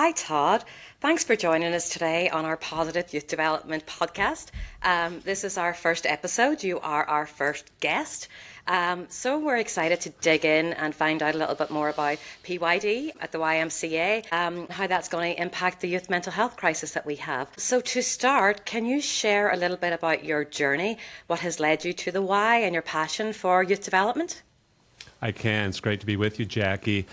Hi, Todd. Thanks for joining us today on our Positive Youth Development podcast. This is our first episode. You are our first guest. So we're excited to dig in and find out a little bit more about PYD at the YMCA, how that's going to impact the youth mental health crisis that we have. So to start, can you share a little bit about your journey, what has led you to the Y and your passion for youth development? I can. It's great to be with you, Jackie.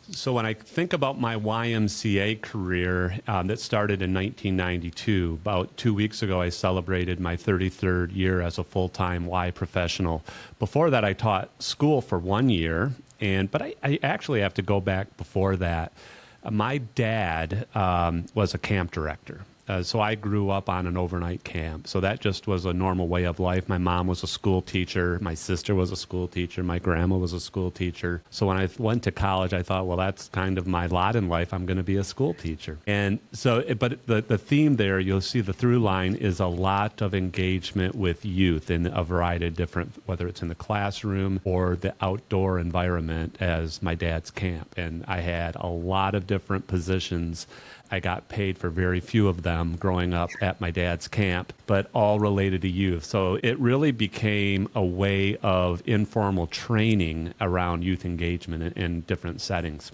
So when I think about my YMCA career that started in 1992, about 2 weeks ago, I celebrated my 33rd year as a full-time Y professional. Before that, I taught school for 1 year, but I actually have to go back before that. My dad was a camp director. So I grew up on an overnight camp. So that just was a normal way of life. My mom was a school teacher. My sister was a school teacher. My grandma was a school teacher. So when I went to college, I thought, well, that's kind of my lot in life. I'm going to be a school teacher. And so, but the theme there, you'll see the through line is a lot of engagement with youth in a variety of different, whether it's in the classroom or the outdoor environment as my dad's camp. And I had a lot of different positions. I got paid for very few of them growing up at my dad's camp, but all related to youth. So it really became a way of informal training around youth engagement in different settings.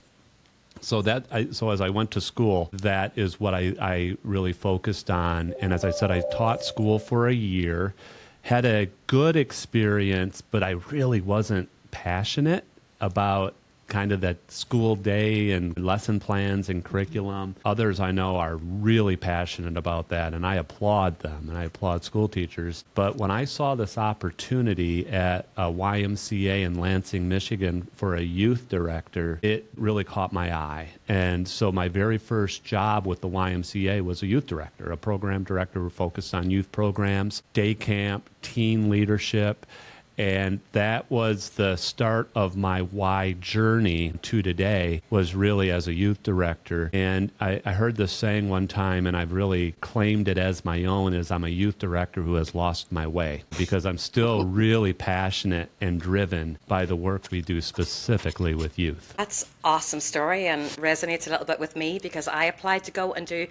So as I went to school, that is what I really focused on. And as I said, I taught school for a year, had a good experience, but I really wasn't passionate about kind of that school day and lesson plans and curriculum. Others I know are really passionate about that, and I applaud them, and I applaud school teachers. But when I saw this opportunity at a YMCA in Lansing, Michigan for a youth director, it really caught my eye. And so my very first job with the YMCA was a youth director, a program director focused on youth programs, day camp, teen leadership. And that was the start of my Y journey to today, was really as a youth director. And I heard this saying one time, and I've really claimed it as my own, is I'm a youth director who has lost my way, because I'm still really passionate and driven by the work we do specifically with youth. That's an awesome story and resonates a little bit with me, because I applied to go and do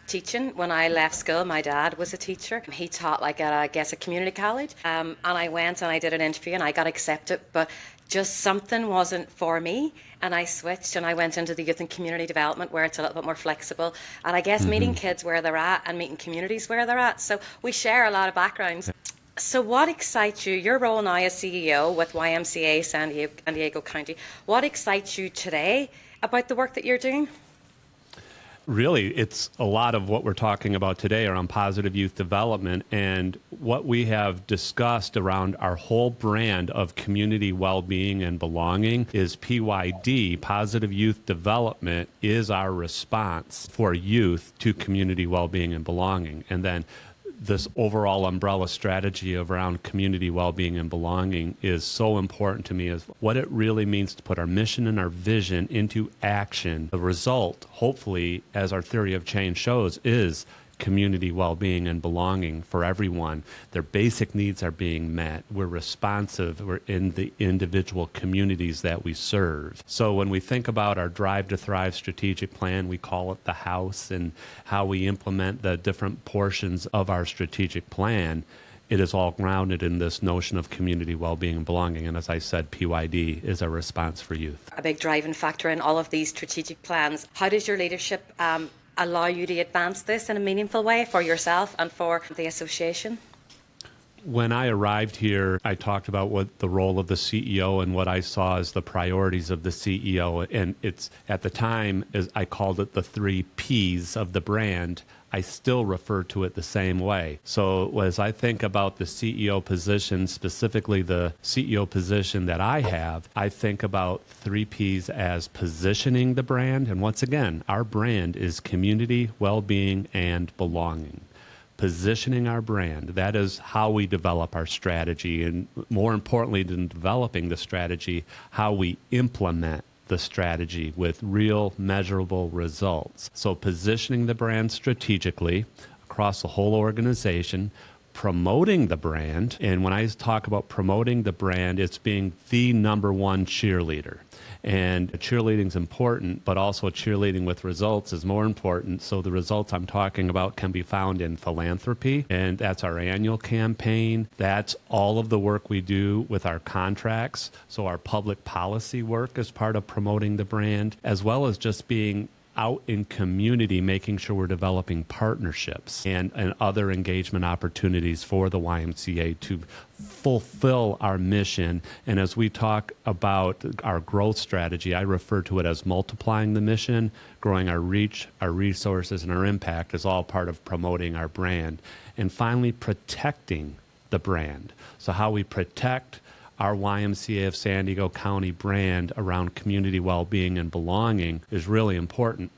teaching when I left school. My dad was a teacher. He taught at a community college. And I went and I did an interview and I got accepted, but just something wasn't for me. And I switched and I went into the youth and community development, where it's a little bit more flexible. And I guess meeting kids where they're at and meeting communities where they're at. So we share a lot of backgrounds. So what excites you, your role now as CEO with YMCA San Diego County, what excites you today about the work that you're doing? Really, it's a lot of what we're talking about today around positive youth development, and what we have discussed around our whole brand of community well-being and belonging is PYD, positive youth development, is our response for youth to community well-being and belonging. And then this overall umbrella strategy around community well-being and belonging is so important to me, is what it really means to put our mission and our vision into action. The result, hopefully, as our theory of change shows, is community well-being and belonging for everyone. Their basic needs are being met. We're responsive. We're in the individual communities that we serve. So when we think about our Drive to Thrive strategic plan, we call it the house, and how we implement the different portions of our strategic plan, it is all grounded in this notion of community well-being and belonging. And as I said, PYD is a response for youth. A big driving factor in all of these strategic plans. How does your leadership allow you to advance this in a meaningful way for yourself and for the association? When I arrived here, I talked about what the role of the CEO and what I saw as the priorities of the CEO. And it's, at the time, as I called it the 3 Ps of the brand. I still refer to it the same way. So as I think about the CEO position, specifically the CEO position that I have, I think about 3 Ps as positioning the brand. And once again, our brand is community, well-being, and belonging. Positioning our brand, that is how we develop our strategy, and more importantly than developing the strategy, how we implement the strategy with real measurable results. So positioning the brand strategically across the whole organization, promoting the brand. And when I talk about promoting the brand, it's being the number one cheerleader. And cheerleading is important, but also cheerleading with results is more important. So the results I'm talking about can be found in philanthropy, and that's our annual campaign. That's all of the work we do with our contracts. So our public policy work is part of promoting the brand, as well as just being out in community, making sure we're developing partnerships and other engagement opportunities for the YMCA to fulfill our mission. And as we talk about our growth strategy, I refer to it as multiplying the mission, growing our reach, our resources, and our impact is all part of promoting our brand. And finally, protecting the brand. So how we protect our YMCA of San Diego County brand around community well-being and belonging is really important.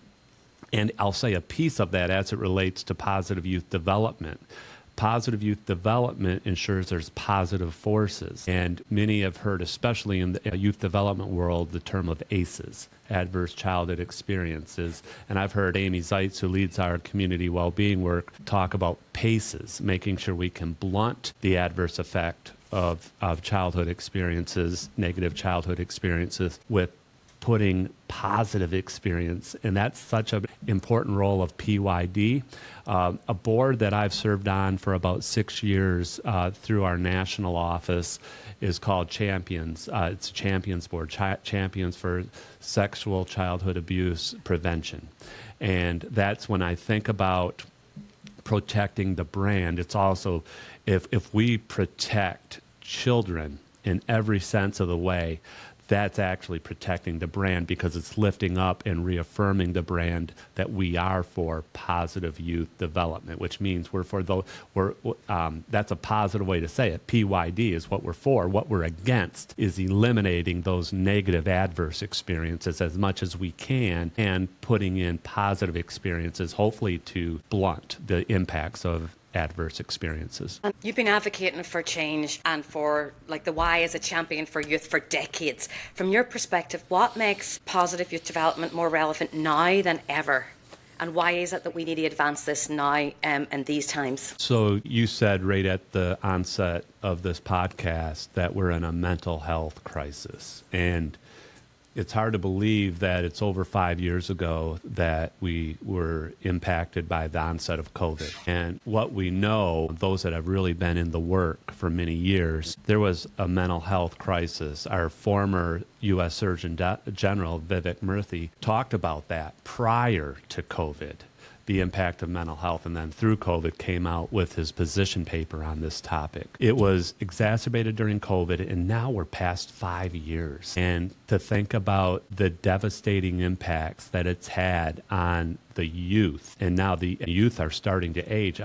And I'll say a piece of that as it relates to positive youth development. Positive youth development ensures there's positive forces. And many have heard, especially in the youth development world, the term of ACEs, adverse childhood experiences. And I've heard Amy Zeitz, who leads our community well-being work, talk about PACEs, making sure we can blunt the adverse effect of childhood experiences, negative childhood experiences, with putting positive experience. And that's such an important role of PYD. A board that I've served on for about 6 years through our national office is called Champions. It's a Champions Board, Champions for Sexual Childhood Abuse Prevention. And that's when I think about protecting the brand. It's also, if we protect children in every sense of the way, that's actually protecting the brand, because it's lifting up and reaffirming the brand that we are for positive youth development, which means we're for the, that's a positive way to say it. PYD is what we're for. What we're against is eliminating those negative adverse experiences as much as we can and putting in positive experiences, hopefully to blunt the impacts of adverse experiences. You've been advocating for change and for like the Y as a champion for youth for decades. From your perspective, what makes positive youth development more relevant now than ever? And why is it that we need to advance this now in these times? So you said right at the onset of this podcast that we're in a mental health crisis. And it's hard to believe that it's over 5 years ago that we were impacted by the onset of COVID. And what we know, those that have really been in the work for many years, there was a mental health crisis. Our former U.S. Surgeon General, Vivek Murthy, talked about that prior to COVID, the impact of mental health, and then through COVID came out with his position paper on this topic. It was exacerbated during COVID, and now we're past 5 years. And to think about the devastating impacts that it's had on the youth, and now the youth are starting to age.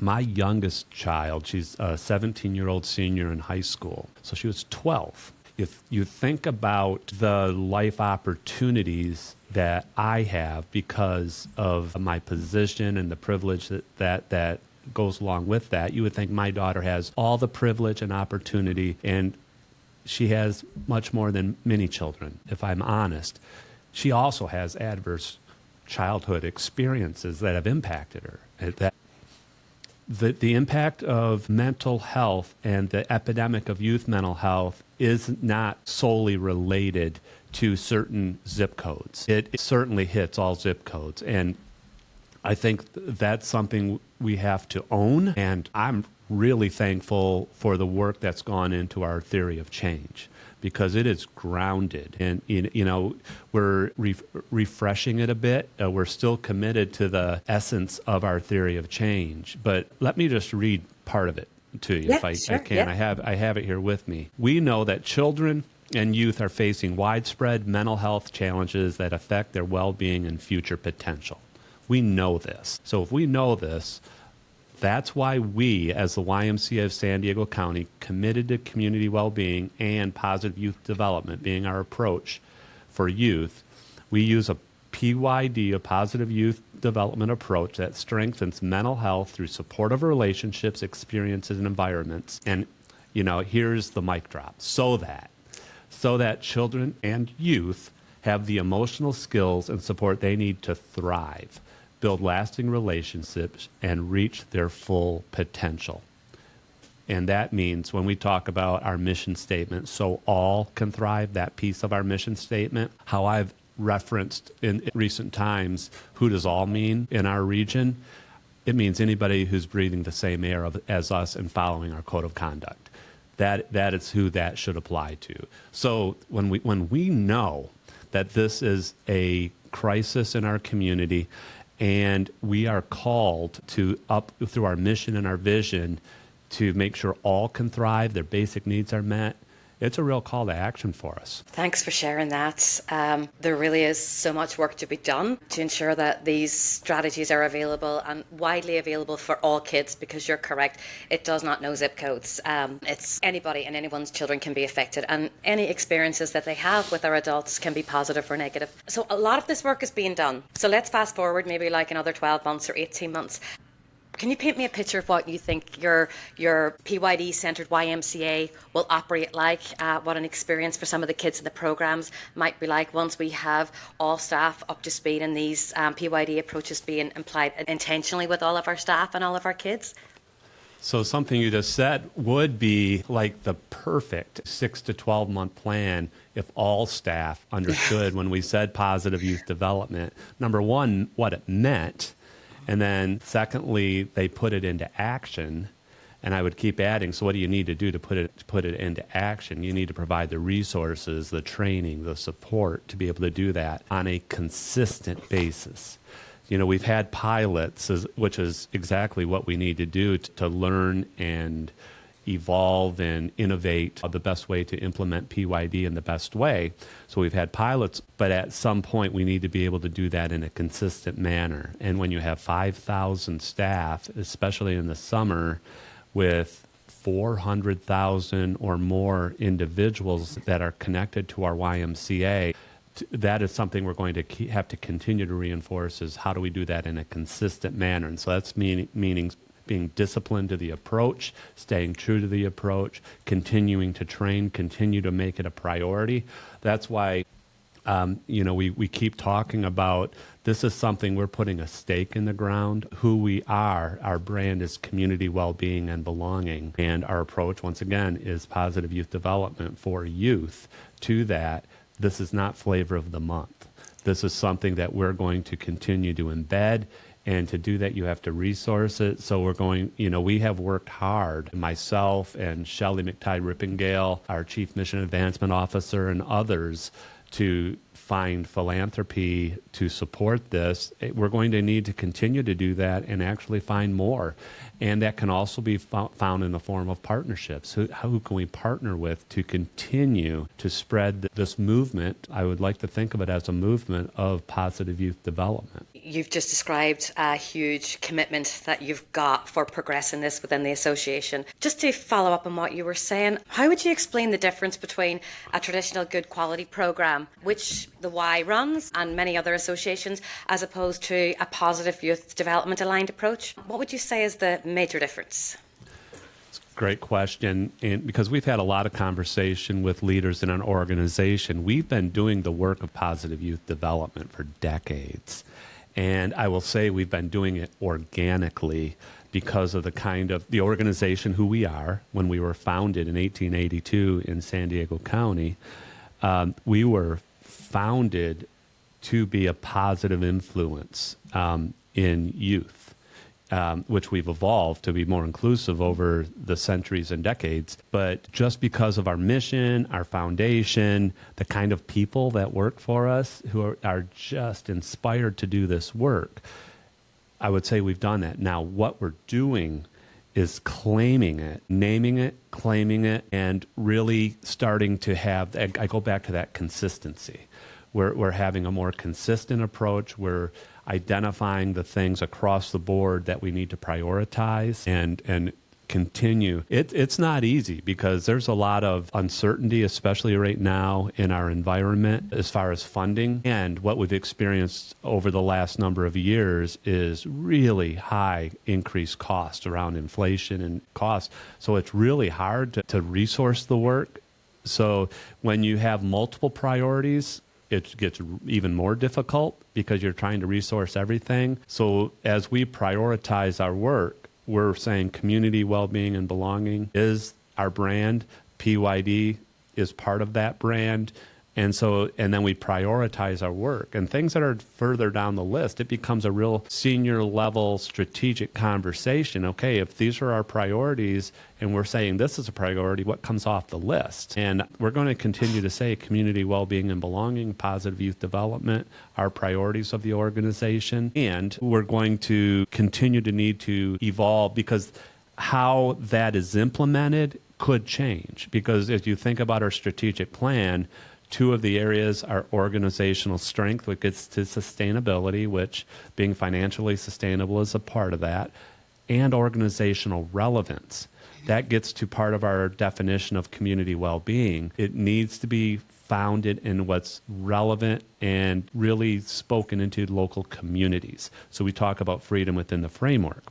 My youngest child, she's a 17-year-old senior in high school, so she was 12. If you think about the life opportunities that I have because of my position and the privilege that goes along with that, you would think my daughter has all the privilege and opportunity, and she has much more than many children, if I'm honest. She also has adverse childhood experiences that have impacted her. The impact of mental health and the epidemic of youth mental health is not solely related to certain zip codes. It certainly hits all zip codes. And I think that's something we have to own. And I'm really thankful for the work that's gone into our theory of change, because it is grounded. And, you know, we're refreshing it a bit. We're still committed to the essence of our theory of change. But let me just read part of it to you, if I can. Yeah. I have it here with me. We know that children and youth are facing widespread mental health challenges that affect their well-being and future potential. We know this. So if we know this, that's why we, as the YMCA of San Diego County, committed to community well-being and positive youth development being our approach for youth, we use a PYD, a positive youth development approach that strengthens mental health through supportive relationships, experiences, and environments. And, you know, here's the mic drop. So that children and youth have the emotional skills and support they need to thrive. build lasting relationships, and reach their full potential. And that means when we talk about our mission statement, so all can thrive, that piece of our mission statement, how I've referenced in recent times, who does all mean in our region? It means anybody who's breathing the same air as us and following our code of conduct. That is who that should apply to. So when we know that this is a crisis in our community, and we are called to through our mission and our vision to make sure all can thrive, their basic needs are met, it's a real call to action for us. Thanks for sharing that. There really is so much work to be done to ensure that these strategies are available and widely available for all kids, because you're correct, it does not know zip codes. It's anybody and anyone's children can be affected, and any experiences that they have with our adults can be positive or negative. So a lot of this work is being done. So let's fast forward maybe like another 12 months or 18 months. Can you paint me a picture of what you think your PYD-centred YMCA will operate like, what an experience for some of the kids in the programmes might be like once we have all staff up to speed and these PYD approaches being applied intentionally with all of our staff and all of our kids? So something you just said would be like the perfect 6 to 12 month plan if all staff understood when we said positive youth development, number one, what it meant. And then secondly, they put it into action. And I would keep adding, so what do you need to do to put it into action? You need to provide the resources, the training, the support to be able to do that on a consistent basis. You know, we've had pilots, which is exactly what we need to do to learn and evolve and innovate the best way to implement PYD in the best way. So we've had pilots, but at some point we need to be able to do that in a consistent manner. And when you have 5,000 staff, especially in the summer, with 400,000 or more individuals that are connected to our YMCA, that is something we're going to have to continue to reinforce, is how do we do that in a consistent manner. And so that's meaning being disciplined to the approach, staying true to the approach, continuing to train, continue to make it a priority. That's why, we keep talking about this is something we're putting a stake in the ground. Who we are, our brand is community well-being and belonging. And our approach, once again, is positive youth development for youth. To that, this is not flavor of the month. This is something that we're going to continue to embed. And to do that, you have to resource it. So we have worked hard, myself and Shelley McTighe-Rippingale, our Chief Mission Advancement Officer, and others, to find philanthropy to support this. We're going to need to continue to do that and actually find more. And that can also be found in the form of partnerships. Who can we partner with to continue to spread this movement? I would like to think of it as a movement of positive youth development. You've just described a huge commitment that you've got for progressing this within the association. Just to follow up on what you were saying, how would you explain the difference between a traditional good quality programme, which the Y runs and many other associations, as opposed to a positive youth development aligned approach? What would you say is the major difference? Great question. And because we've had a lot of conversation with leaders in an organization, we've been doing the work of positive youth development for decades. And I will say we've been doing it organically because of the organization who we are. When we were founded in 1882 in San Diego County, we were founded to be a positive influence in youth. Which we've evolved to be more inclusive over the centuries and decades. But just because of our mission, our foundation, the kind of people that work for us who are just inspired to do this work, I would say we've done that. Now, what we're doing is claiming it, naming it, claiming it, and really starting to have, I go back to that consistency. We're having a more consistent approach. We're identifying the things across the board that we need to prioritize and continue. It's not easy because there's a lot of uncertainty, especially right now in our environment as far as funding. And what we've experienced over the last number of years is really high increased cost around inflation and cost. So it's really hard to resource the work. So when you have multiple priorities, it gets even more difficult because you're trying to resource everything. So as we prioritize our work, we're saying community well-being and belonging is our brand. PYD is part of that brand. And then we prioritize our work. And things that are further down the list, it becomes a real senior level strategic conversation. Okay, if these are our priorities and we're saying this is a priority, what comes off the list? And we're going to continue to say community well-being and belonging, positive youth development, our priorities of the organization. And we're going to continue to need to evolve because how that is implemented could change. Because as you think about our strategic plan, two of the areas are organizational strength, which gets to sustainability, which being financially sustainable is a part of that, and organizational relevance. That gets to part of our definition of community well-being. It needs to be founded in what's relevant and really spoken into local communities. So we talk about freedom within the framework.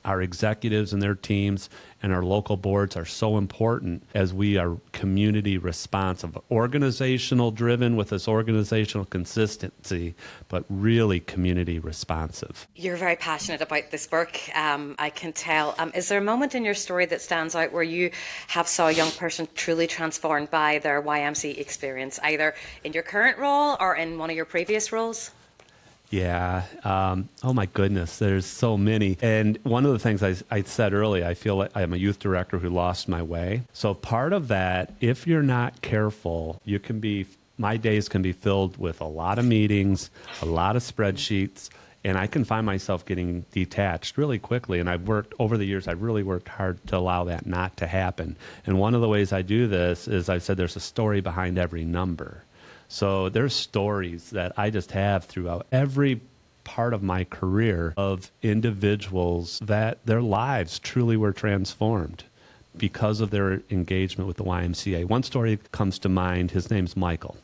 Our executives and their teams and our local boards are so important as we are community responsive, organizational driven with this organizational consistency, but really community responsive. You're very passionate about this work, I can tell. Is there a moment in your story that stands out where you have saw a young person truly transformed by their YMCA experience, either in your current role or in one of your previous roles? Yeah. Oh, my goodness. There's so many. And one of the things I said earlier, I feel like I'm a youth director who lost my way. So part of that, if you're not careful, my days can be filled with a lot of meetings, a lot of spreadsheets, and I can find myself getting detached really quickly. And over the years, I've really worked hard to allow that not to happen. And one of the ways I do this is I've said there's a story behind every number. So there's stories that I just have throughout every part of my career of individuals that their lives truly were transformed because of their engagement with the YMCA. One story comes to mind. His name's Michael.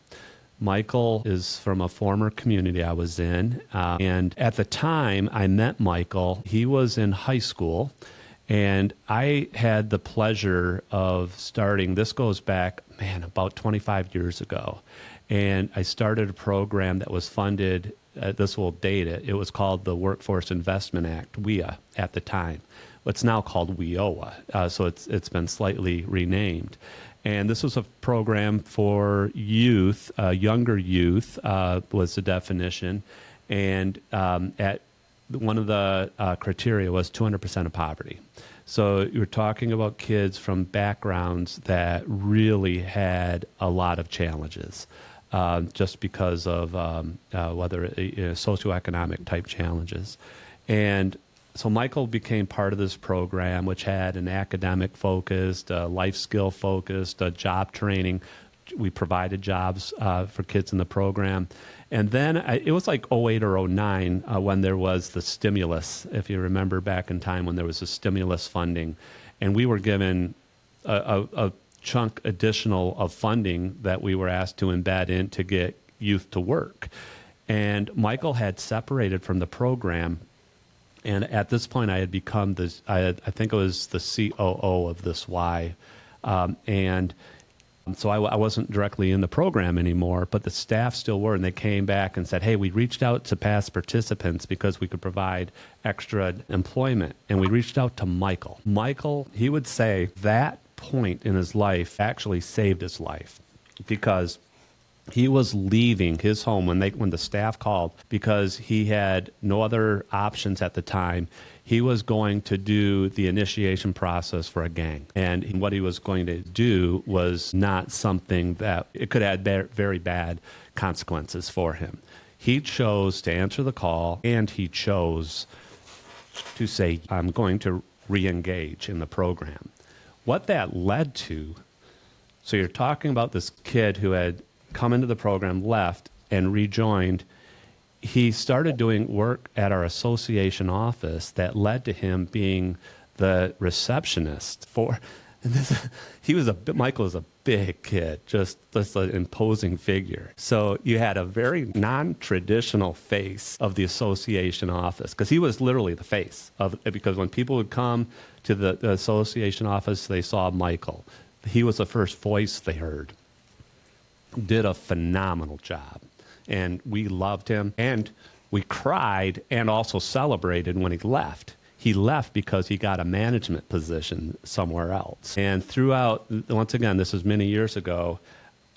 Michael is from a former community I was in. And at the time I met Michael, he was in high school. And I had the pleasure of starting, this goes back, about 25 years ago. And I started a program that was funded, this will date it, it was called the Workforce Investment Act, WIA, at the time. It's now called WIOA, so it's been slightly renamed. And this was a program for youth, younger youth was the definition. And at one of the criteria was 200% of poverty. So you're talking about kids from backgrounds that really had a lot of challenges. Just because of whether socioeconomic type challenges. And so Michael became part of this program, which had an academic focused, life skill focused, job training. We provided jobs for kids in the program. And then it was like 08 or 09 when there was the stimulus, if you remember back in time when there was the stimulus funding. And we were given a chunk additional of funding that we were asked to embed in to get youth to work. And Michael had separated from the program. And at this point, I had become I think it was the COO of this Y. And so I wasn't directly in the program anymore, but the staff still were. And they came back and said, hey, we reached out to past participants because we could provide extra employment. And we reached out to Michael. Michael, he would say that point in his life actually saved his life because he was leaving his home when the staff called because he had no other options at the time. He was going to do the initiation process for a gang. And what he was going to do was not something that it could have very bad consequences for him. He chose to answer the call, and he chose to say, I'm going to re-engage in the program. What that led to, so you're talking about this kid who had come into the program, left, and rejoined. He started doing work at our association office that led to him being the receptionist for, and Michael was a big kid, just an imposing figure. So you had a very non-traditional face of the association office, because he was literally the face of, because when people would come to the association office, they saw Michael. He was the first voice they heard. did a phenomenal job. And we loved him, and we cried and also celebrated when he left. He left because he got a management position somewhere else. And throughout, once again, this is many years ago,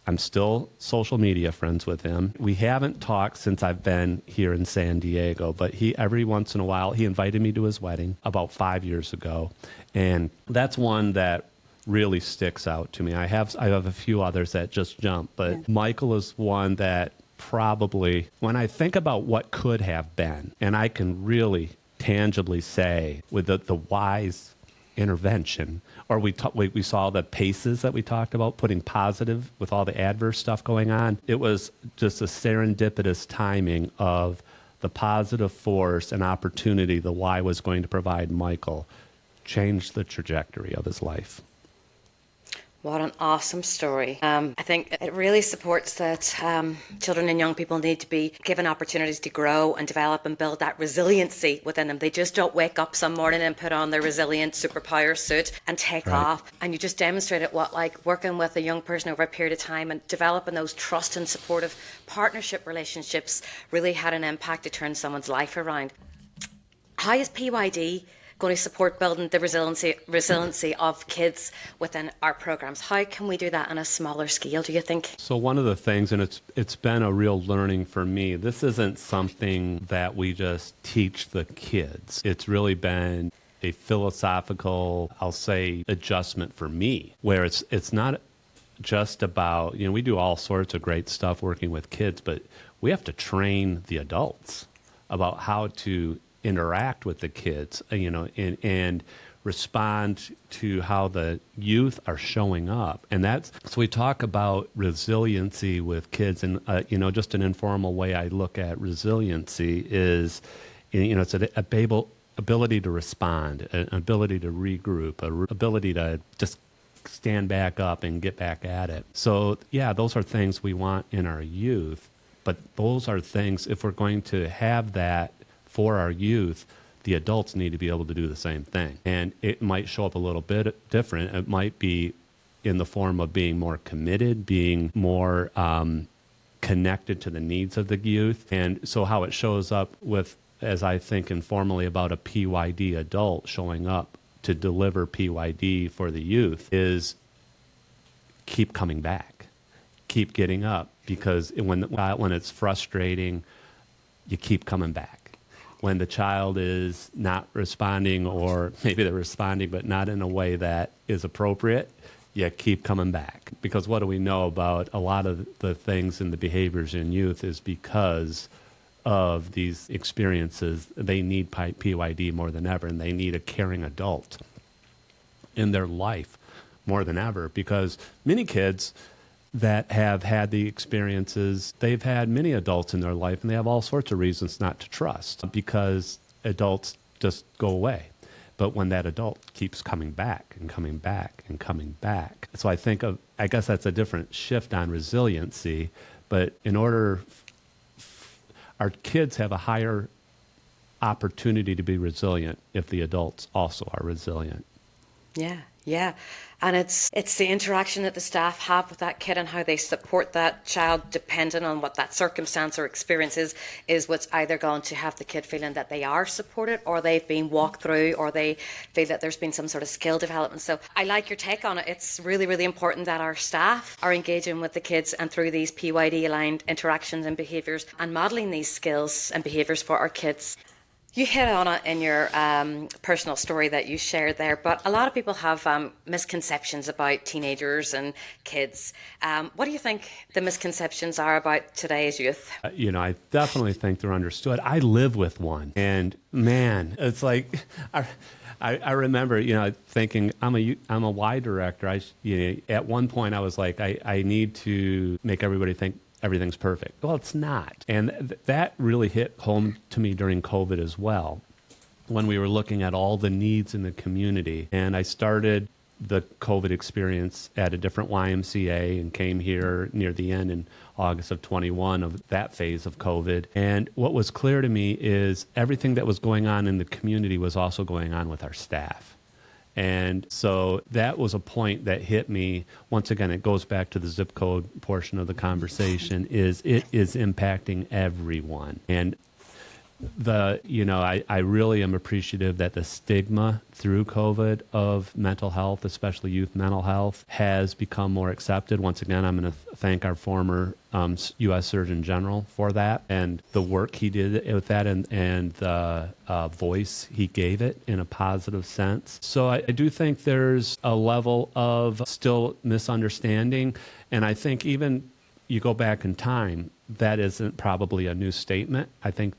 I'm still social media friends with him. We haven't talked since I've been here in San Diego, but every once in a while, he invited me to his wedding about 5 years ago. And that's one that really sticks out to me. I have a few others that just jump, but Michael is one that probably, when I think about what could have been, and I can really tangibly say with the wise intervention, or we saw the paces that we talked about, putting positive with all the adverse stuff going on. It was just a serendipitous timing of the positive force and opportunity the Y was going to provide Michael changed the trajectory of his life. What an awesome story. I think it really supports that children and young people need to be given opportunities to grow and develop and build that resiliency within them. They just don't wake up some morning and put on their resilient superpower suit and take off. And you just demonstrated what working with a young person over a period of time and developing those trust and supportive partnership relationships really had an impact to turn someone's life around. How is PYD going to support building the resiliency of kids within our programs? How can we do that on a smaller scale, do you think? So one of the things, and it's been a real learning for me, this isn't something that we just teach the kids. It's really been a philosophical, I'll say, adjustment for me, where it's not just about, we do all sorts of great stuff working with kids, but we have to train the adults about how to interact with the kids, and respond to how the youth are showing up. And so we talk about resiliency with kids, and, just an informal way I look at resiliency is, it's an ability to respond, an ability to regroup, an ability to just stand back up and get back at it. So, yeah, those are things we want in our youth, but those are things, if we're going to have that for our youth, the adults need to be able to do the same thing. And it might show up a little bit different. It might be in the form of being more committed, being more connected to the needs of the youth. And so how it shows up with, as I think informally about a PYD adult showing up to deliver PYD for the youth, is keep coming back, keep getting up, because when it's frustrating, you keep coming back. When the child is not responding, or maybe they're responding but not in a way that is appropriate, you keep coming back. Because what do we know about a lot of the things and the behaviors in youth is because of these experiences. They need PYD more than ever, and they need a caring adult in their life more than ever, because many kids that have had the experiences, they've had many adults in their life, and they have all sorts of reasons not to trust, because adults just go away. But when that adult keeps coming back and coming back and coming back. So I guess that's a different shift on resiliency, but in order, our kids have a higher opportunity to be resilient if the adults also are resilient. Yeah. And it's the interaction that the staff have with that kid and how they support that child, depending on what that circumstance or experience is what's either going to have the kid feeling that they are supported, or they've been walked through, or they feel that there's been some sort of skill development. So I like your take on it. It's really, really important that our staff are engaging with the kids and through these PYD-aligned interactions and behaviours, and modelling these skills and behaviours for our kids. You hit on it in your personal story that you shared there, but a lot of people have misconceptions about teenagers and kids. What do you think the misconceptions are about today's youth? I definitely think they're understood. I live with one, and man, it's like I remember, thinking I'm a Y director. At one point I was like, I need to make everybody think everything's perfect. Well, it's not. And that really hit home to me during COVID as well, when we were looking at all the needs in the community. And I started the COVID experience at a different YMCA and came here near the end in August of 21 of that phase of COVID. And what was clear to me is everything that was going on in the community was also going on with our staff. And so that was a point that hit me. Once again, it goes back to the zip code portion of the conversation, is it is impacting everyone. And I really am appreciative that the stigma through COVID of mental health, especially youth mental health, has become more accepted. Once again, I'm going to thank our former U.S. Surgeon General for that and the work he did with that and the voice he gave it in a positive sense. So I do think there's a level of still misunderstanding. And I think even you go back in time, that isn't probably a new statement. I think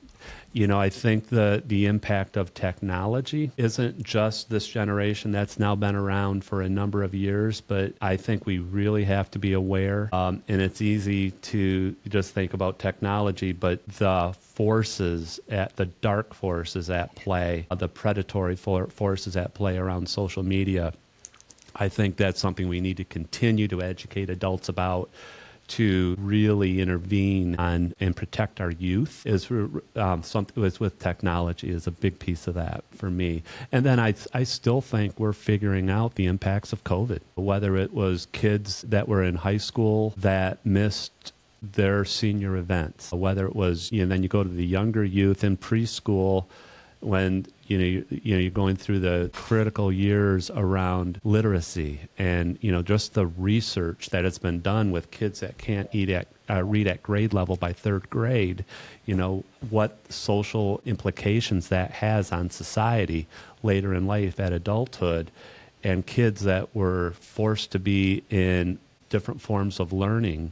the impact of technology isn't just this generation that's now been around for a number of years, but I think we really have to be aware. And it's easy to just think about technology, but the dark forces at play, the predatory forces at play around social media, I think that's something we need to continue to educate adults about, to really intervene on and protect our youth is something with technology is a big piece of that for me. And then I still think we're figuring out the impacts of COVID, whether it was kids that were in high school that missed their senior events, whether it was, then you go to the younger youth in preschool when you're going through the critical years around literacy and just the research that has been done with kids that can't read at grade level by third grade, what social implications that has on society later in life at adulthood, and kids that were forced to be in different forms of learning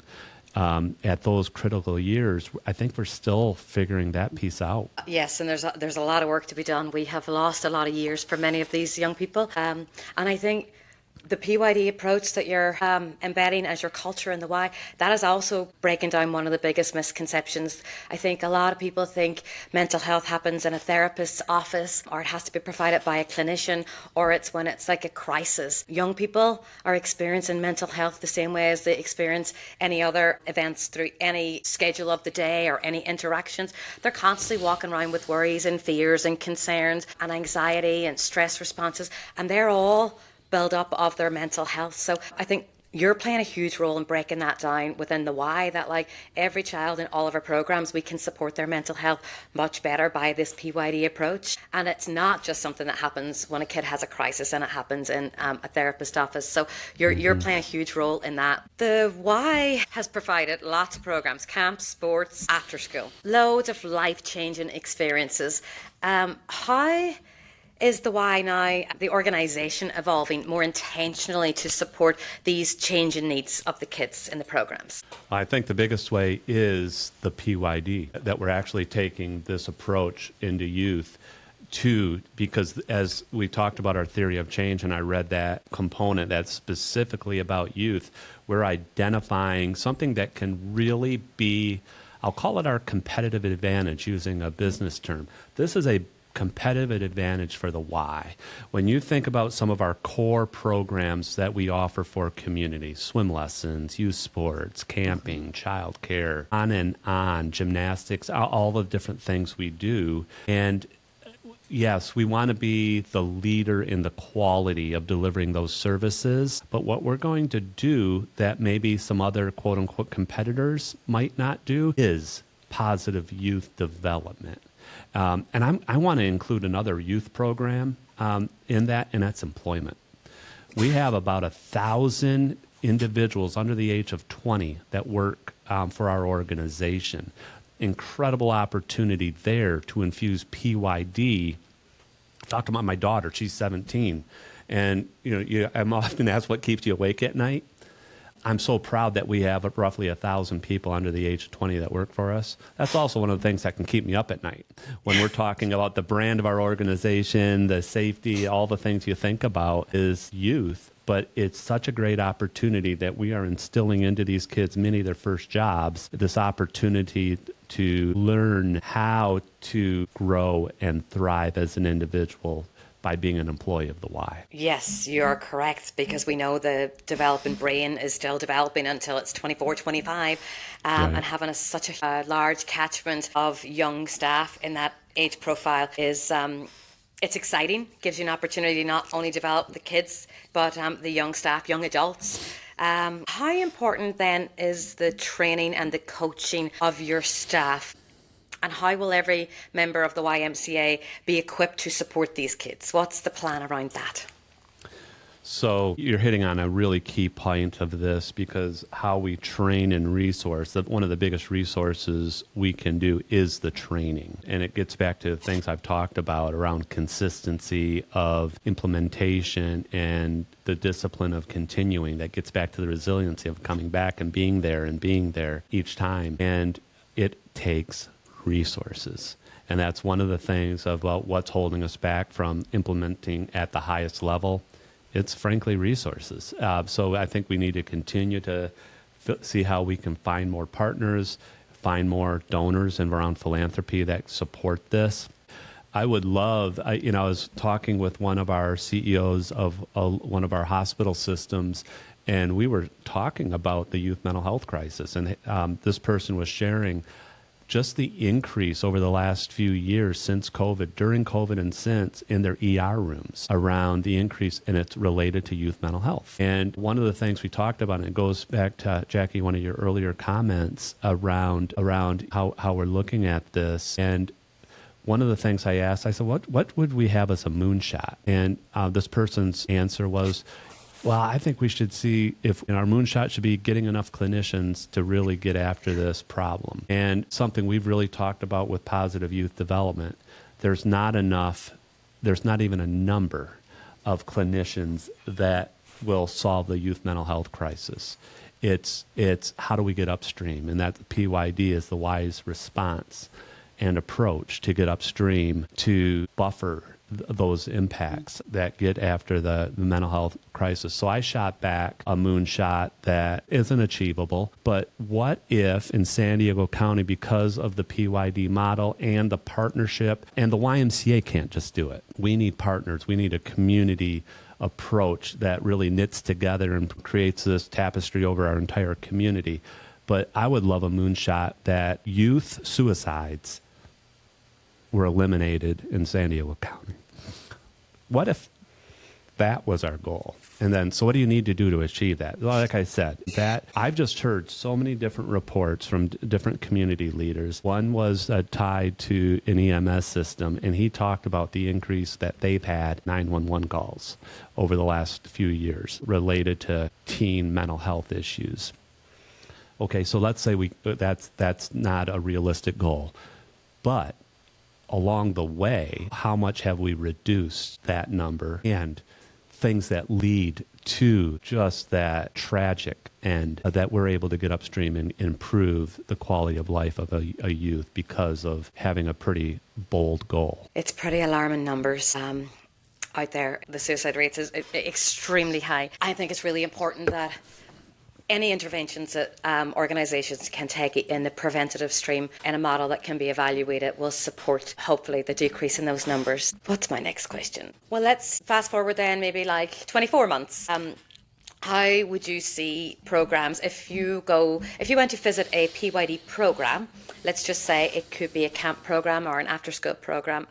at those critical years. I think we're still figuring that piece out. Yes, and there's a lot of work to be done. We have lost a lot of years for many of these young people. And I think the PYD approach that you're embedding as your culture in the Y, that is also breaking down one of the biggest misconceptions. I think a lot of people think mental health happens in a therapist's office, or it has to be provided by a clinician, or it's when it's like a crisis. Young people are experiencing mental health the same way as they experience any other events through any schedule of the day or any interactions. They're constantly walking around with worries and fears and concerns and anxiety and stress responses, and they're all build up of their mental health. So I think you're playing a huge role in breaking that down within the Y, that like every child in all of our programs, we can support their mental health much better by this PYD approach. And it's not just something that happens when a kid has a crisis and it happens in a therapist office. So you're playing a huge role in that. The Y has provided lots of programs, camps, sports, after school, loads of life-changing experiences. How is the Y now, the organisation, evolving more intentionally to support these changing needs of the kids in the programs? I think the biggest way is the PYD, that we're actually taking this approach into youth because as we talked about our theory of change, and I read that component that's specifically about youth, we're identifying something that can really be, I'll call it our competitive advantage using a business term. This is a competitive advantage for the Y. When you think about some of our core programs that we offer for community, swim lessons, youth sports, camping, childcare, on, gymnastics, all the different things we do. And yes, we want to be the leader in the quality of delivering those services, but what we're going to do that maybe some other quote-unquote competitors might not do is positive youth development. And I want to include another youth program in that, and that's employment. We have about 1,000 individuals under the age of 20 that work for our organization. Incredible opportunity there to infuse PYD. Talked about my daughter, she's 17. And I'm often asked what keeps you awake at night. I'm so proud that we have roughly 1,000 people under the age of 20 that work for us. That's also one of the things that can keep me up at night. When we're talking about the brand of our organization, the safety, all the things you think about is youth. But it's such a great opportunity that we are instilling into these kids, many of their first jobs, this opportunity to learn how to grow and thrive as an individual by being an employee of the Y. Yes, you're correct, because we know the developing brain is still developing until it's 24, 25, right. And having such a large catchment of young staff in that age profile is It's exciting, gives you an opportunity to not only develop the kids, but the young staff, young adults. How important then is the training and the coaching of your staff? And how will every member of the YMCA be equipped to support these kids? What's the plan around that? So you're hitting on a really key point of this, because how we train and resource, one of the biggest resources we can do is the training. And it gets back to things I've talked about around consistency of implementation and the discipline of continuing. That gets back to the resiliency of coming back and being there each time. And it takes resources. And that's one of the things about what's holding us back from implementing at the highest level. It's frankly resources. So I think we need to continue to see how we can find more partners, find more donors and around philanthropy that support this. I would love, I was talking with one of our CEOs of one of our hospital systems, and we were talking about the youth mental health crisis. And this person was sharing just the increase over the last few years since COVID, during COVID and since, in their ER rooms around the increase, and it's related to youth mental health. And one of the things we talked about, and it goes back to, Jackie, one of your earlier comments around how we're looking at this. And one of the things I asked, I said, what would we have as a moonshot? And this person's answer was, well, I think we should see if our moonshot should be getting enough clinicians to really get after this problem. And something we've really talked about with positive youth development, there's not even a number of clinicians that will solve the youth mental health crisis. It's how do we get upstream? And that PYD is the wise response and approach to get upstream to buffer those impacts that get after the mental health crisis. So I shot back a moonshot that isn't achievable, but what if in San Diego County, because of the PYD model and the partnership, and the YMCA can't just do it. We need partners. We need a community approach that really knits together and creates this tapestry over our entire community. But I would love a moonshot that youth suicides were eliminated in San Diego County. What if that was our goal? And then, so what do you need to do to achieve that? Like I said, that I've just heard so many different reports from different community leaders. One was tied to an EMS system, and he talked about the increase that they've had 911 calls over the last few years related to teen mental health issues. Okay, so let's say that's not a realistic goal, but along the way, how much have we reduced that number, and things that lead to just that tragic end, that we're able to get upstream and improve the quality of life of a youth because of having a pretty bold goal. It's pretty alarming numbers out there. The suicide rate is extremely high. I think it's really important that any interventions that organisations can take in the preventative stream in a model that can be evaluated will support, hopefully, the decrease in those numbers. What's my next question? Well, let's fast forward then maybe like 24 months. How would you see programs if you went to visit a PYD program? Let's just say it could be a camp program or an after-school program.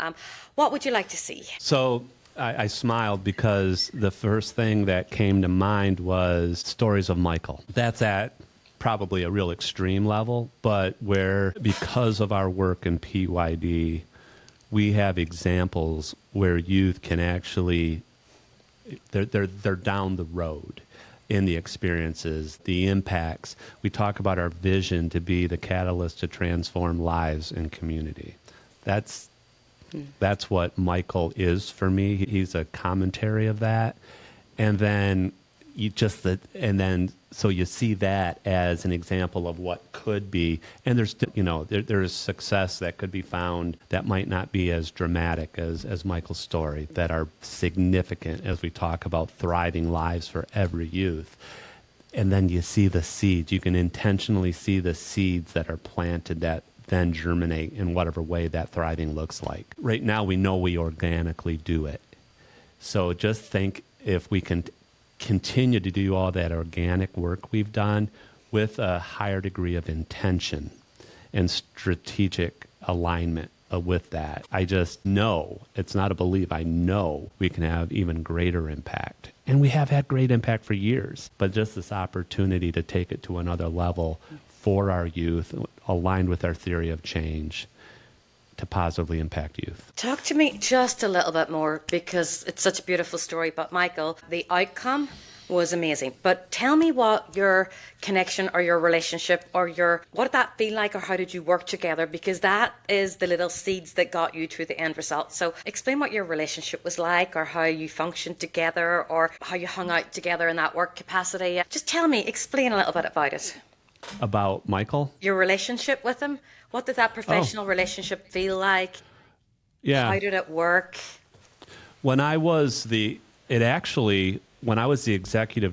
What would you like to see? So I smiled because the first thing that came to mind was stories of Michael. That's at probably a real extreme level, but where, because of our work in PYD, we have examples where youth can actually, they're down the road in the experiences, the impacts. We talk about our vision to be the catalyst to transform lives and community. That's what Michael is for me. He's a commentary of that. And then so you see that as an example of what could be. And there's success that could be found that might not be as dramatic as Michael's story, that are significant as we talk about thriving lives for every youth. And then you see the seeds. You can intentionally see the seeds that are planted that then germinate in whatever way that thriving looks like. Right now, we know we organically do it. So just think if we can continue to do all that organic work we've done with a higher degree of intention and strategic alignment with that. I just know, it's not a belief, I know we can have even greater impact. And we have had great impact for years, but just this opportunity to take it to another level for our youth, aligned with our theory of change, to positively impact youth. Talk to me just a little bit more, because it's such a beautiful story. But Michael, the outcome was amazing. But tell me what your connection or your relationship or what did that feel like, or how did you work together? Because that is the little seeds that got you to the end result. So explain what your relationship was like, or how you functioned together, or how you hung out together in that work capacity. Just explain a little bit about it. About Michael? Your relationship with him. What did that professional relationship feel like? Yeah. How did it work? When I was the executive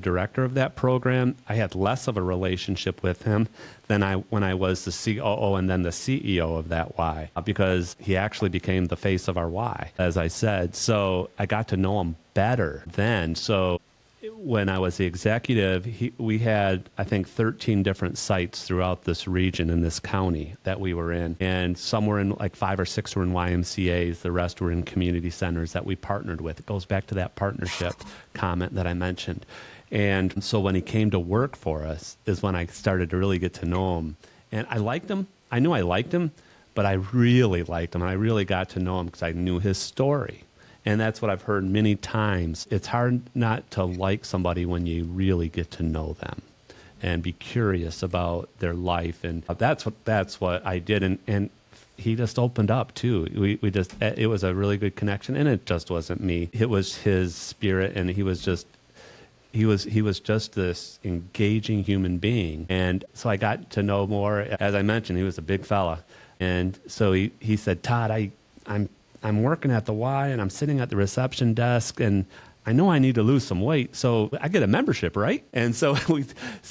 director of that program, I had less of a relationship with him than when I was the COO and then the CEO of that Y, because he actually became the face of our Y, as I said. So I got to know him better then. So when I was the executive, we had, I think, 13 different sites throughout this region in this county that we were in. And some were in, like 5 or 6 were in YMCAs. The rest were in community centers that we partnered with. It goes back to that partnership comment that I mentioned. And so when he came to work for us is when I started to really get to know him. And I liked him. I knew I liked him, but I really liked him. And I really got to know him because I knew his story. And that's what I've heard many times. It's hard not to like somebody when you really get to know them and be curious about their life. And that's what I did. And he just opened up too. It was a really good connection, and it just wasn't me. It was his spirit, and he was just this engaging human being. And so I got to know more. As I mentioned, he was a big fella. And so he said, Todd, I'm working at the Y, and I'm sitting at the reception desk, and I know I need to lose some weight, so I get a membership, right? And so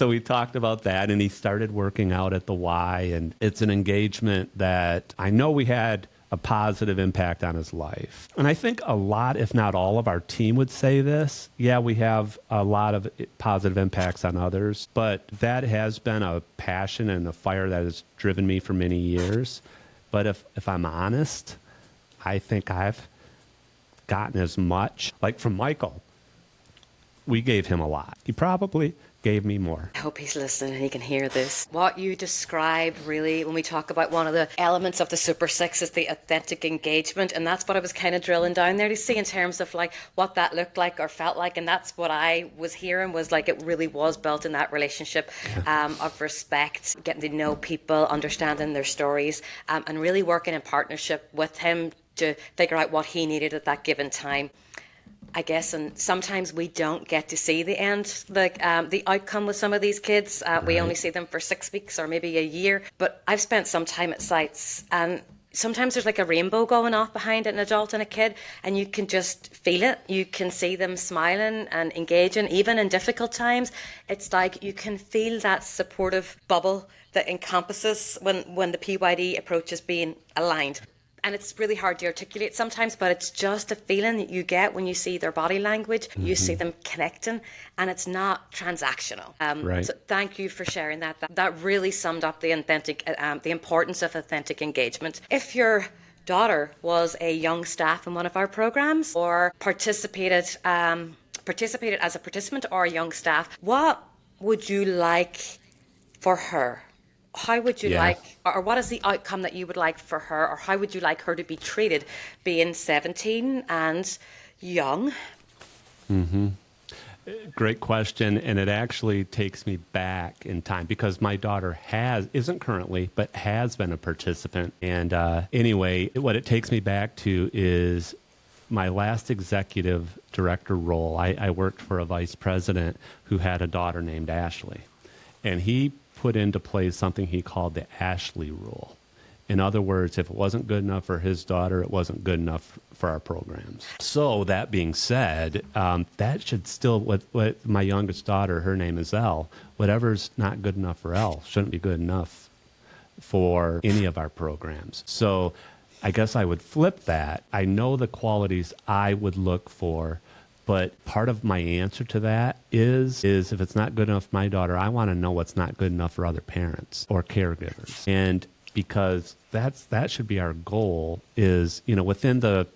we talked about that, and he started working out at the Y, and it's an engagement that I know we had a positive impact on his life. And I think a lot, if not all of our team would say this. Yeah, we have a lot of positive impacts on others, but that has been a passion and a fire that has driven me for many years. But if I'm honest, I think I've gotten as much, like from Michael, we gave him a lot. He probably gave me more. I hope he's listening and he can hear this. What you described, really, when we talk about one of the elements of the Super Six is the authentic engagement, and that's what I was kind of drilling down there to see in terms of like what that looked like or felt like, and that's what I was hearing was like it really was built in that relationship of respect, getting to know people, understanding their stories, and really working in partnership with him to figure out what he needed at that given time. I guess, and sometimes we don't get to see the end, like the outcome with some of these kids. We only see them for 6 weeks or maybe a year. But I've spent some time at sites, and sometimes there's like a rainbow going off behind an adult and a kid, and you can just feel it. You can see them smiling and engaging, even in difficult times. It's like you can feel that supportive bubble that encompasses when the PYD approach is being aligned. And it's really hard to articulate sometimes, but it's just a feeling that you get when you see their body language, you see them connecting, and it's not transactional. Right. So thank you for sharing that. That really summed up the importance of authentic engagement. If your daughter was a young staff in one of our programs or participated as a participant or a young staff, what would you like for her? How would you like, or what is the outcome that you would like for her, or how would you like her to be treated being 17 and young? Great question, and it actually takes me back in time because my daughter isn't currently, but has been a participant. And anyway, what it takes me back to is my last executive director role. I worked for a vice president who had a daughter named Ashley, and he put into place something he called the Ashley rule. In other words, if it wasn't good enough for his daughter, it wasn't good enough for our programs. So that being said, that should still, what my youngest daughter, her name is Elle, whatever's not good enough for Elle shouldn't be good enough for any of our programs. So I guess I would flip that. I know the qualities I would look for, but part of my answer to that is if it's not good enough for my daughter, I want to know what's not good enough for other parents or caregivers. And because that should be our goal is, within the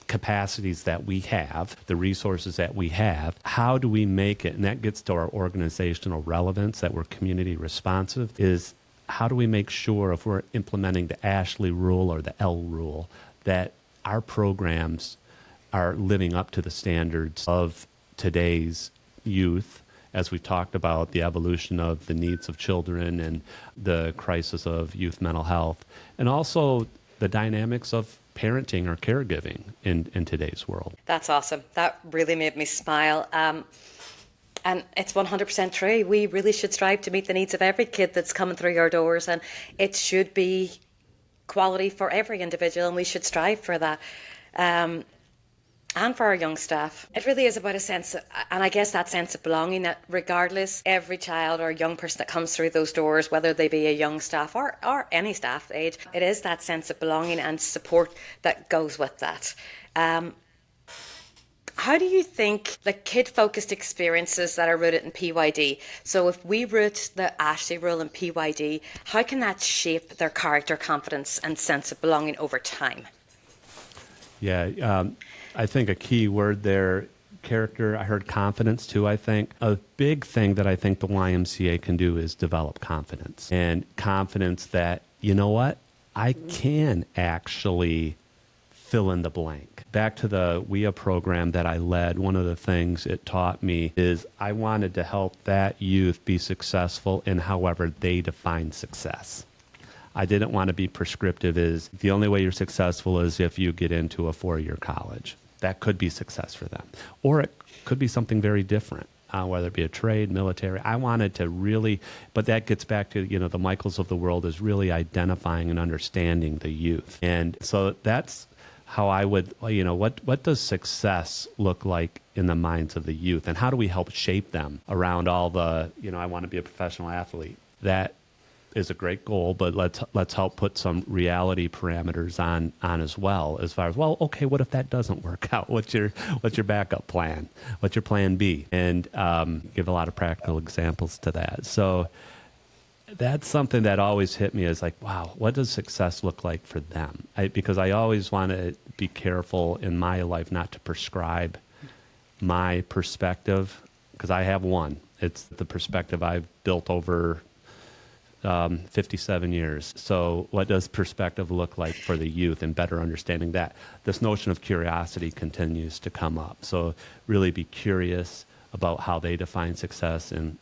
capacities that we have, the resources that we have, how do we make it? And that gets to our organizational relevance, that we're community responsive, is how do we make sure if we're implementing the Ashley rule or the L rule that our programs are living up to the standards of today's youth, as we talked about the evolution of the needs of children and the crisis of youth mental health, and also the dynamics of parenting or caregiving in today's world. That's awesome. That really made me smile. And it's 100% true. We really should strive to meet the needs of every kid that's coming through our doors, and it should be quality for every individual, and we should strive for that. And for our young staff. It really is about a sense of, and I guess that sense of belonging, that regardless, every child or young person that comes through those doors, whether they be a young staff or any staff age, it is that sense of belonging and support that goes with that. How do you think kid-focused experiences that are rooted in PYD, so if we root the Ashley rule in PYD, how can that shape their character, confidence and sense of belonging over time? Yeah, I think a key word there, character, I heard confidence too, I think. A big thing that I think the YMCA can do is develop confidence. And confidence that, you know what, I can actually fill in the blank. Back to the WIA program that I led, one of the things it taught me is I wanted to help that youth be successful in however they define success. I didn't want to be prescriptive as the only way you're successful is if you get into a 4-year college. That could be success for them. Or it could be something very different, whether it be a trade, military. I wanted to really, but that gets back to, the Michaels of the world is really identifying and understanding the youth. And so that's how I would, what does success look like in the minds of the youth? And how do we help shape them around all the, I want to be a professional athlete? That is a great goal, but let's help put some reality parameters on as well, as far as, well, okay, what if that doesn't work out? What's your backup plan? What's your plan B? And give a lot of practical examples to that. So that's something that always hit me as wow, what does success look like for them? Because I always want to be careful in my life not to prescribe my perspective, because I have one. It's the perspective I've built over 57 years. So what does perspective look like for the youth, and better understanding that? This notion of curiosity continues to come up. So really be curious about how they define success and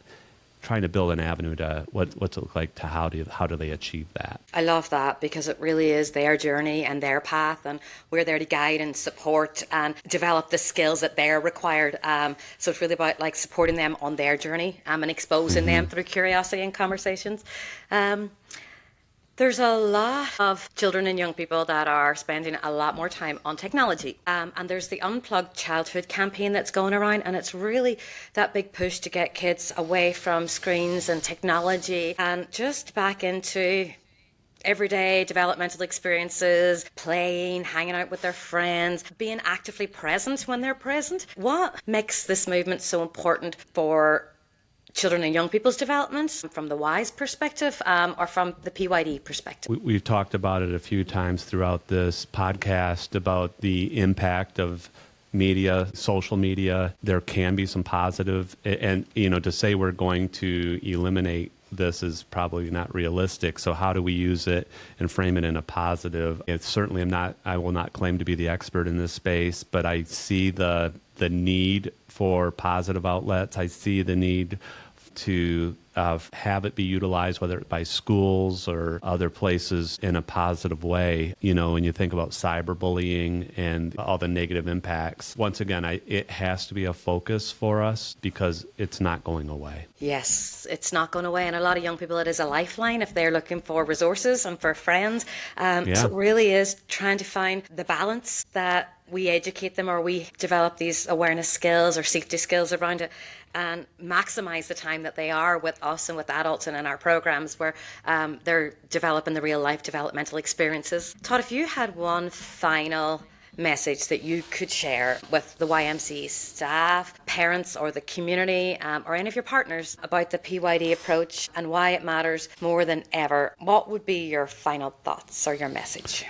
trying to build an avenue to what's it look like to how do they achieve that. I love that, because it really is their journey and their path, and we're there to guide and support and develop the skills that they're required. So it's really about supporting them on their journey and exposing them through curiosity and conversations. There's a lot of children and young people that are spending a lot more time on technology. And there's the Unplugged Childhood campaign that's going around, and it's really that big push to get kids away from screens and technology and just back into everyday developmental experiences, playing, hanging out with their friends, being actively present when they're present. What makes this movement so important for children and young people's development, from the WISE perspective or from the PYD perspective? We've talked about it a few times throughout this podcast about the impact of media, social media. There can be some positive, and to say we're going to eliminate this is probably not realistic. So how do we use it and frame it in a positive? It's certainly I will not claim to be the expert in this space, but I see the need for positive outlets. I see the need to have it be utilized, whether it by schools or other places, in a positive way. When you think about cyberbullying and all the negative impacts, once again, it has to be a focus for us because it's not going away. Yes, it's not going away. And a lot of young people, it is a lifeline if they're looking for resources and for friends. So it really is trying to find the balance that we educate them, or we develop these awareness skills or safety skills around it, and maximize the time that they are with us and with adults and in our programs where they're developing the real life developmental experiences. Todd, if you had one final message that you could share with the YMCA staff, parents, or the community, or any of your partners about the PYD approach and why it matters more than ever, what would be your final thoughts or your message?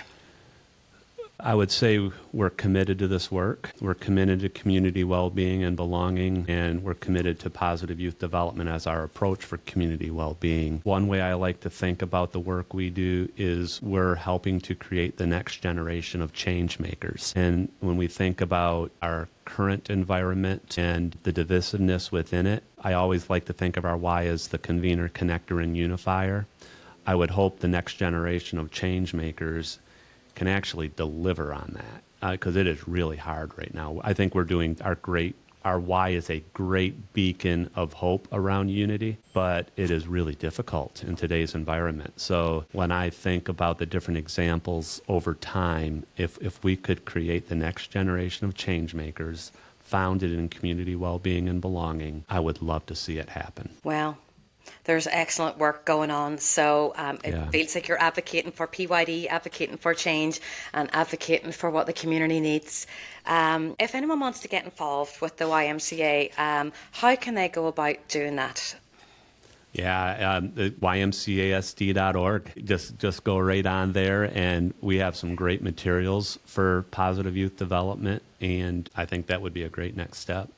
I would say we're committed to this work. We're committed to community well-being and belonging, and we're committed to positive youth development as our approach for community well-being. One way I like to think about the work we do is we're helping to create the next generation of change makers. And when we think about our current environment and the divisiveness within it, I always like to think of our Y as the convener, connector, and unifier. I would hope the next generation of change makers can actually deliver on that, because it is really hard right now. I think we're doing our Y is a great beacon of hope around unity, but it is really difficult in today's environment. So when I think about the different examples over time, if we could create the next generation of change makers founded in community well-being and belonging, I would love to see it happen. Well, there's excellent work going on. So it Yeah. feels like you're advocating for PYD, advocating for change, and advocating for what the community needs. If anyone wants to get involved with the YMCA, how can they go about doing that? Yeah, the ymcasd.org. Just go right on there, and we have some great materials for positive youth development, and I think that would be a great next step.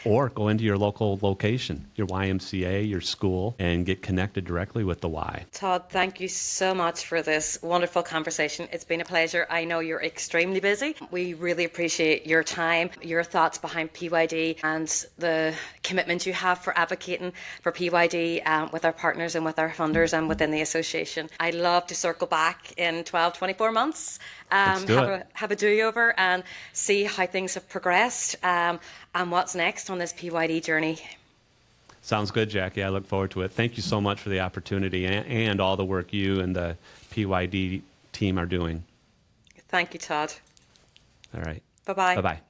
Or go into your local location, your YMCA, your school, and get connected directly with the Y. Todd, thank you so much for this wonderful conversation. It's been a pleasure. I know you're extremely busy. We really appreciate your time, your thoughts behind PYD, and the commitment you have for advocating for PYD with our partners and with our funders and within the association. I'd love to circle back in 12, 24 months, Let's do it. have a do-over and see how things have progressed and what's next on this PYD journey. Sounds good, Jackie. I look forward to it. Thank you so much for the opportunity and all the work you and the PYD team are doing. Thank you, Todd. All right. Bye-bye. Bye-bye.